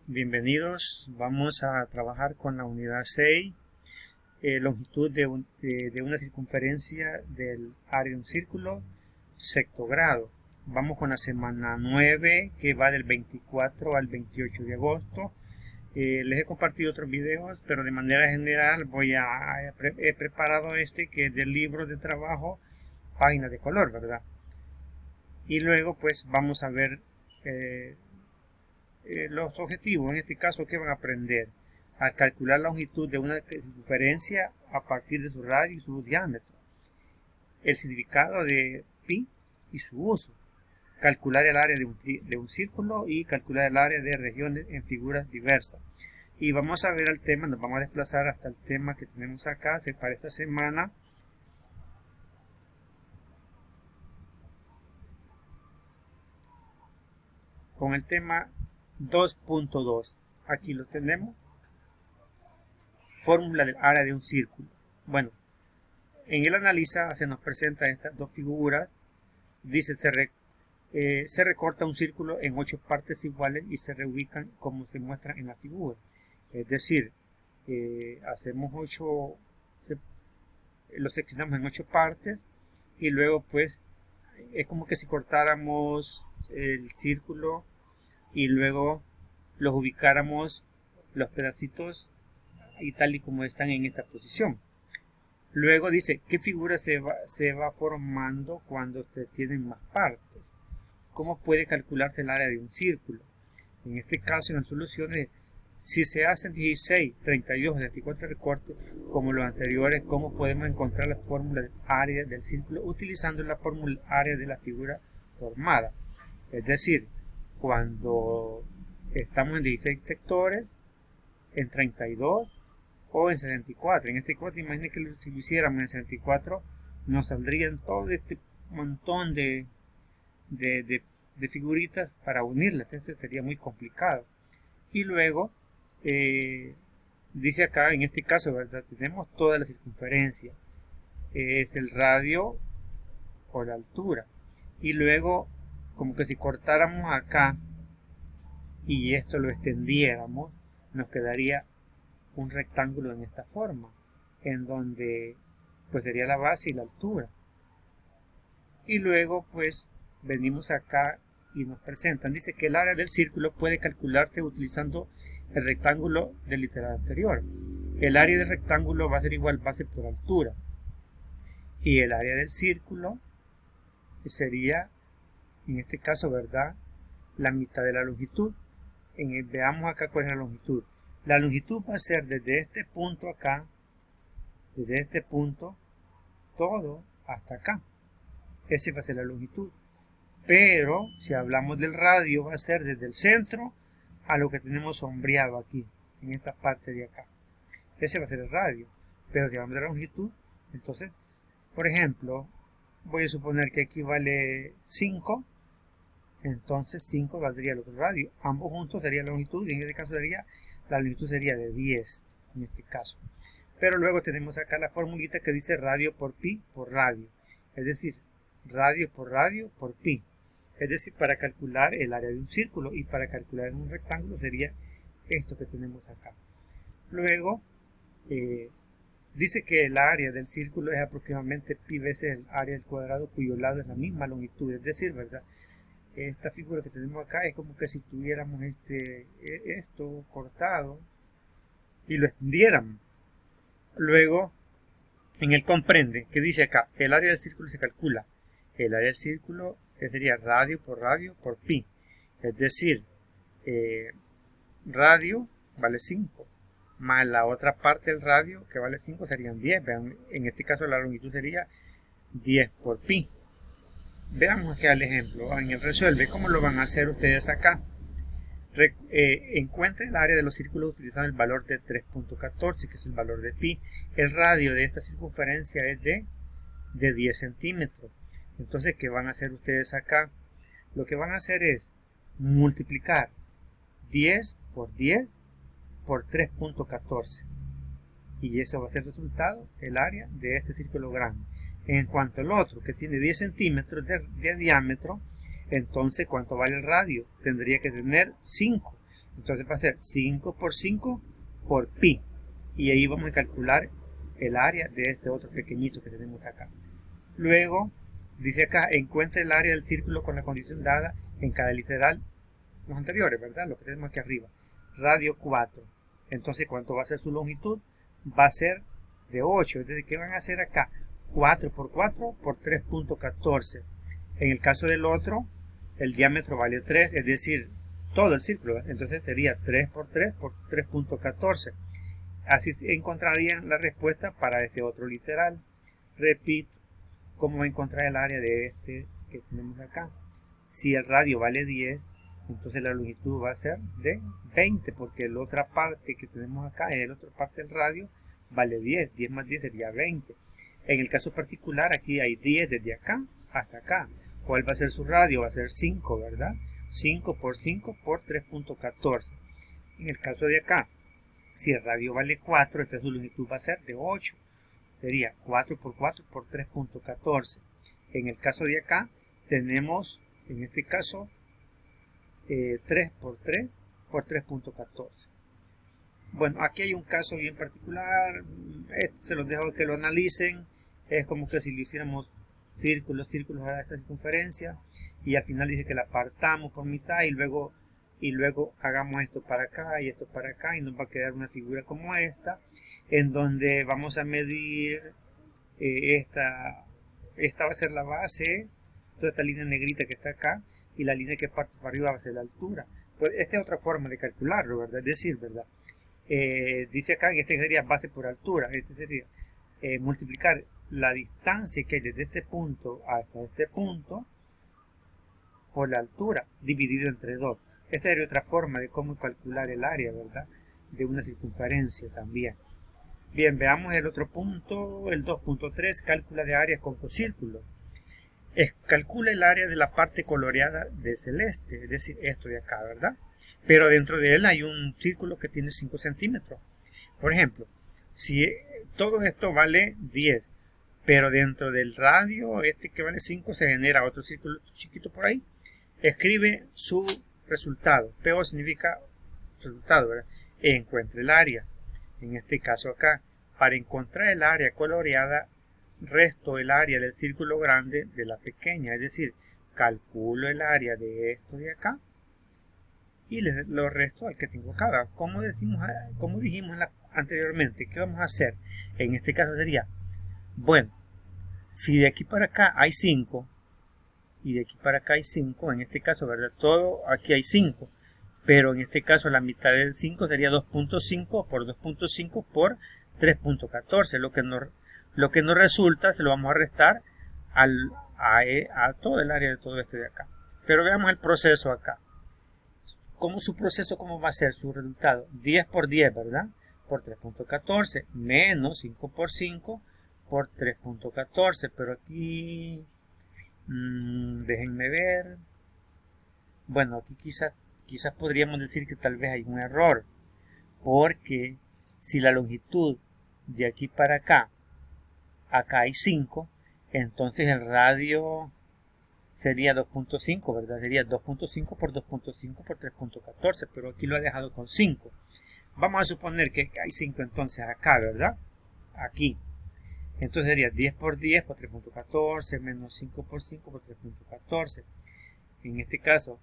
Bienvenidos, vamos a trabajar con la unidad 6, longitud de una circunferencia del área de un círculo, sexto grado. Vamos con la semana 9 que va del 24 al 28 de agosto. Les he compartido otros videos, pero de manera general he preparado este que es del libro de trabajo, página de color, ¿verdad? Y luego pues vamos a ver los objetivos. En este caso, ¿qué van a aprender? A calcular la longitud de una circunferencia a partir de su radio y su diámetro, el significado de pi y su uso, calcular el área de un círculo y calcular el área de regiones en figuras diversas. Y vamos a ver el tema, nos vamos a desplazar hasta el tema que tenemos acá para esta semana. Con el tema 2.2, aquí lo tenemos, fórmula del área de un círculo. Bueno, en el analiza se nos presenta estas dos figuras. Dice se recorta un círculo en 8 partes iguales y se reubican como se muestra en la figura. Es decir, hacemos 8, lo seccionamos en 8 partes y luego pues es como que si cortáramos el círculo y luego los ubicáramos los pedacitos y tal y como están en esta posición. Luego dice qué figura se va formando cuando se tienen más partes. ¿Cómo puede calcularse el área de un círculo? En este caso, en las soluciones, si se hacen 16, 32, 24 recortes, como los anteriores, ¿cómo podemos encontrar la fórmula del área del círculo utilizando la fórmula área de la figura formada? Es decir, cuando estamos en 16 sectores, en 32 o en 64. En este caso, imaginen que si lo hiciéramos en 64, nos saldrían todo este montón de figuritas para unirlas. Entonces sería muy complicado. Y luego dice acá, en este caso, ¿verdad? Tenemos toda la circunferencia, es el radio o la altura, y luego como que si cortáramos acá y esto lo extendiéramos, nos quedaría un rectángulo en esta forma, en donde pues sería la base y la altura. Y luego pues venimos acá y nos presentan, dice que el área del círculo puede calcularse utilizando el rectángulo del literal anterior. El área del rectángulo va a ser igual base por altura, y el área del círculo sería, en este caso, ¿verdad?, la mitad de la longitud. Veamos acá cuál es la longitud. La longitud va a ser desde este punto acá, desde este punto, todo hasta acá. Esa va a ser la longitud. Pero si hablamos del radio, va a ser desde el centro a lo que tenemos sombreado aquí, en esta parte de acá. Ese va a ser el radio. Pero si hablamos de la longitud, entonces, por ejemplo, voy a suponer que aquí vale 5, entonces 5 valdría el otro radio. Ambos juntos sería la longitud, y en este caso la longitud sería de 10, en este caso. Pero luego tenemos acá la formulita que dice radio por pi por radio. Es decir, radio por pi. Es decir, para calcular el área de un círculo y para calcular un rectángulo sería esto que tenemos acá. Luego, dice que el área del círculo es aproximadamente pi veces el área del cuadrado cuyo lado es la misma longitud. Es decir, ¿verdad?, esta figura que tenemos acá es como que si tuviéramos esto cortado y lo extendiéramos. Luego, en el comprende, que dice acá, el área del círculo se calcula. El área del círculo sería radio por pi. Es decir, radio vale 5, más la otra parte del radio que vale 5 serían 10. Vean, en este caso la longitud sería 10 por pi. Veamos aquí el ejemplo. En el resuelve, ¿cómo lo van a hacer ustedes acá? Encuentre el área de los círculos utilizando el valor de 3.14, que es el valor de pi. El radio de esta circunferencia es de 10 centímetros. Entonces, ¿qué van a hacer ustedes acá? Lo que van a hacer es multiplicar 10 por 3.14. Y eso va a ser el resultado, el área de este círculo grande. En cuanto al otro, que tiene 10 centímetros de diámetro, entonces, ¿cuánto vale el radio? Tendría que tener 5. Entonces va a ser 5 por 5 por pi. Y ahí vamos a calcular el área de este otro pequeñito que tenemos acá. Luego, dice acá, encuentra el área del círculo con la condición dada en cada literal, los anteriores, ¿verdad? Lo que tenemos aquí arriba. Radio 4. Entonces, ¿cuánto va a ser su longitud? Va a ser de 8. Es decir, ¿qué van a hacer acá? 4 por 4 por 3.14. En el caso del otro, el diámetro vale 3, es decir, todo el círculo. Entonces sería 3 por 3 por 3.14. Así encontrarían la respuesta para este otro literal. Repito, ¿cómo va a encontrar el área de este que tenemos acá? Si el radio vale 10, entonces la longitud va a ser de 20, porque la otra parte que tenemos acá es la otra parte del radio, vale 10. 10 más 10 sería 20. En el caso particular, aquí hay 10 desde acá hasta acá. ¿Cuál va a ser su radio? Va a ser 5, ¿verdad? 5 por 5 por 3.14. En el caso de acá, si el radio vale 4, entonces su longitud va a ser de 8. Sería 4 por 4 por 3.14. En el caso de acá, tenemos, en este caso, 3 por 3 por 3.14. Bueno, aquí hay un caso bien particular. Se los dejo que lo analicen. Es como que si le hiciéramos círculos a esta circunferencia y al final dice que la partamos por mitad y luego hagamos esto para acá y esto para acá y nos va a quedar una figura como esta, en donde vamos a medir esta va a ser la base, toda esta línea negrita que está acá, y la línea que parte para arriba va a ser la altura. Pues esta es otra forma de calcularlo, ¿verdad? Es decir, ¿verdad? Dice acá que este sería base por altura. Este sería multiplicar la distancia que hay desde este punto hasta este punto por la altura, dividido entre 2. Esta sería otra forma de cómo calcular el área, ¿verdad? De una circunferencia también. Bien, veamos el otro punto, el 2.3, cálculo de áreas con cocírculos. Calcula el área de la parte coloreada de celeste, es decir, esto de acá, ¿verdad? Pero dentro de él hay un círculo que tiene 5 centímetros. Por ejemplo, si todo esto vale 10, pero dentro del radio, este que vale 5, se genera otro círculo chiquito por ahí. Escribe su resultado. PO significa resultado, ¿verdad? Encuentre el área. En este caso acá, para encontrar el área coloreada, resto el área del círculo grande de la pequeña. Es decir, calculo el área de esto de acá y lo resto al que tengo acá. Como dijimos anteriormente, ¿qué vamos a hacer? En este caso sería, bueno, si de aquí para acá hay 5 y de aquí para acá hay 5, en este caso, ¿verdad? Todo aquí hay 5, pero en este caso la mitad del 5 sería 2.5 por 2.5 por 3.14. Lo que nos resulta se lo vamos a restar a todo el área de todo esto de acá. Pero veamos el proceso acá. ¿Cómo va a ser su resultado? 10 por 10, ¿verdad? Por 3.14 menos 5 por 5 por 3.14. Pero aquí, déjenme ver. Bueno, aquí quizás podríamos decir que tal vez hay un error. Porque si la longitud de aquí para acá hay 5, entonces el radio sería 2.5, ¿verdad? Sería 2.5 por 2.5 por 3.14, pero aquí lo ha dejado con 5. Vamos a suponer que hay 5 entonces acá, ¿verdad? Aquí. Entonces sería 10 por 10 por 3.14 menos 5 por 5 por 3.14. En este caso,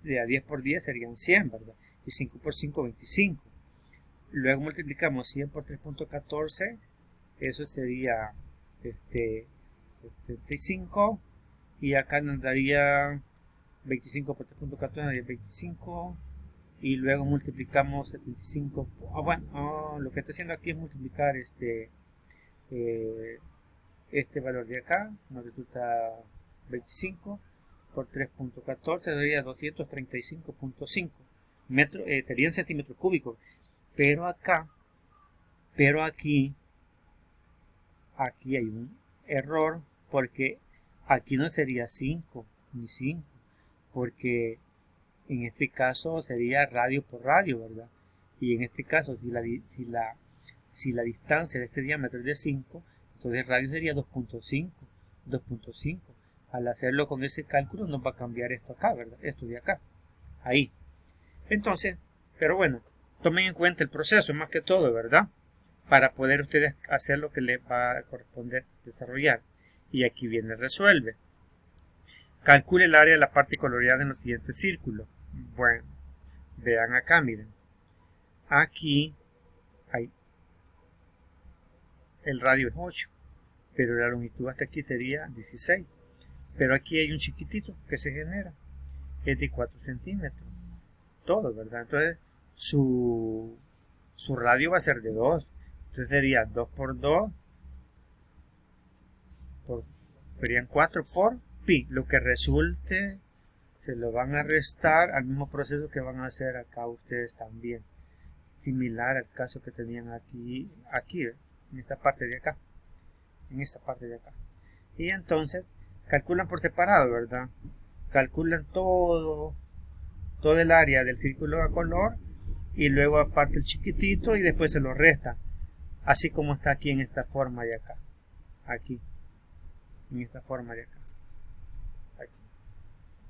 de a 10 por 10 serían 100, ¿verdad? Y 5 por 5, 25. Luego multiplicamos 100 por 3.14, eso sería 75, y acá nos daría 25 por 3.14, daría 25, y luego multiplicamos 75. Lo que estoy haciendo aquí es multiplicar este valor de acá, nos resulta 25 por 3.14, daría 235.5 metros, serían centímetros cúbicos. Pero aquí hay un error, porque aquí no sería 5 ni 5, porque en este caso sería radio por radio, ¿verdad? Y en este caso, si la distancia de este diámetro es de 5, entonces el radio sería 2.5. Al hacerlo con ese cálculo nos va a cambiar esto acá, ¿verdad? Esto de acá, ahí. Entonces, Pero bueno, tomen en cuenta el proceso más que todo, ¿verdad? Para poder ustedes hacer lo que les va a corresponder desarrollar. Y aquí viene resuelve. Calcule el área de la parte coloreada en los siguientes círculos. Bueno, vean acá, miren. Aquí hay el radio es 8, pero la longitud hasta aquí sería 16. Pero aquí hay un chiquitito que se genera, es de 4 centímetros. Todo, ¿verdad? Entonces, su radio va a ser de 2. Entonces sería 2 por 2, serían 4 por pi. Lo que resulte se lo van a restar al mismo proceso que van a hacer acá ustedes también. Similar al caso que tenían aquí, en esta parte de acá. En esta parte de acá. Y entonces calculan por separado, ¿verdad? Calculan todo el área del círculo a color y luego aparte el chiquitito y después se lo restan. Así como está aquí en esta forma de acá. Aquí. En esta forma de acá. Aquí.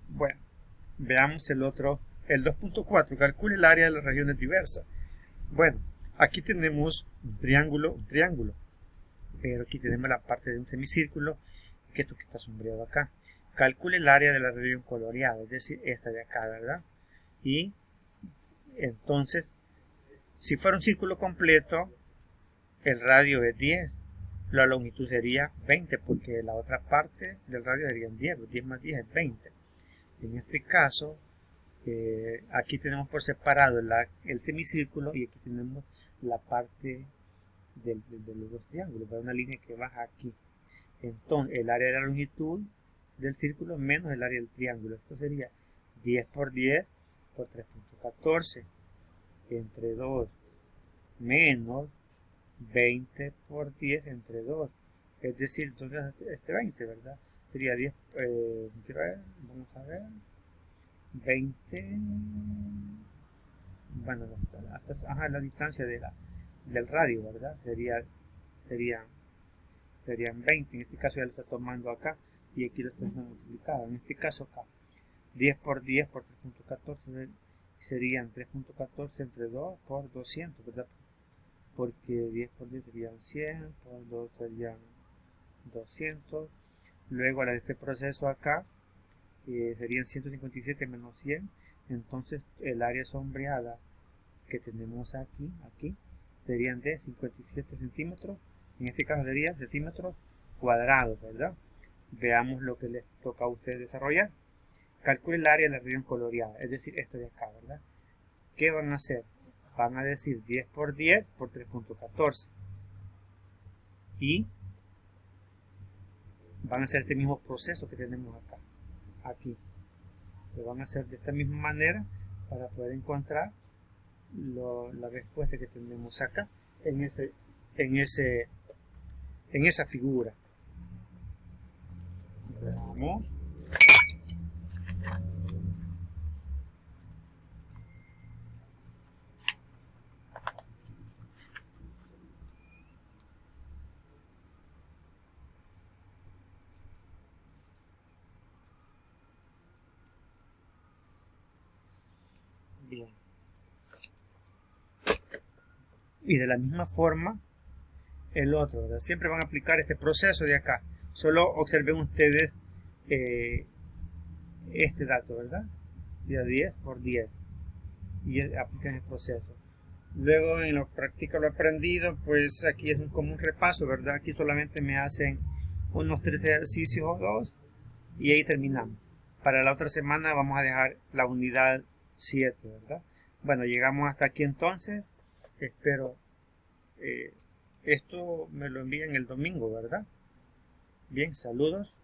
Bueno, veamos el otro. El 2.4. Calcule el área de las regiones diversas. Bueno, aquí tenemos un triángulo. Pero aquí tenemos la parte de un semicírculo, que esto que está sombreado acá. Calcule el área de la región coloreada, es decir, esta de acá, ¿verdad? Y entonces, si fuera un círculo completo, el radio es 10. La longitud sería 20, porque la otra parte del radio sería 10. 10 más 10 es 20. En este caso, aquí tenemos por separado el semicírculo y aquí tenemos la parte de los dos triángulos, una línea que baja aquí. Entonces el área de la longitud del círculo menos el área del triángulo, esto sería 10 por 10 por 3.14 entre 2 menos 20 por 10 entre 2, es decir, entonces este 20, ¿verdad? Sería 10, vamos a ver, 20, bueno, hasta la distancia del radio, ¿verdad? Serían 20, en este caso ya lo está tomando acá y aquí lo está multiplicado, en este caso acá 10 por 10 por 3.14 serían 3.14 entre 2 por 200, ¿verdad? Porque 10 por 10 serían 100, por 2 serían 200, luego a este proceso acá serían 157 menos 100, entonces el área sombreada que tenemos aquí serían de 57 centímetros, en este caso serían centímetros cuadrados, ¿verdad? Veamos lo que les toca a ustedes desarrollar. Calcule el área de la región coloreada, es decir, esta de acá, ¿verdad? ¿Qué van a hacer? Van a decir 10 por 10 por 3.14 y van a hacer este mismo proceso que tenemos acá, aquí. Lo van a hacer de esta misma manera para poder encontrar la respuesta que tenemos acá en esa figura. Veamos. Bien. Y de la misma forma el otro, ¿verdad? Siempre van a aplicar este proceso de acá. Solo observen ustedes este dato, ¿verdad? Sería 10 por 10 y aplican el proceso. Luego en la práctica lo aprendido, pues aquí es como un repaso, ¿verdad? Aquí solamente me hacen unos 3 ejercicios o 2 y ahí terminamos. Para la otra semana vamos a dejar la unidad 7, ¿verdad? Bueno, llegamos hasta aquí entonces. Espero esto me lo envíen el domingo, ¿verdad? Bien, saludos.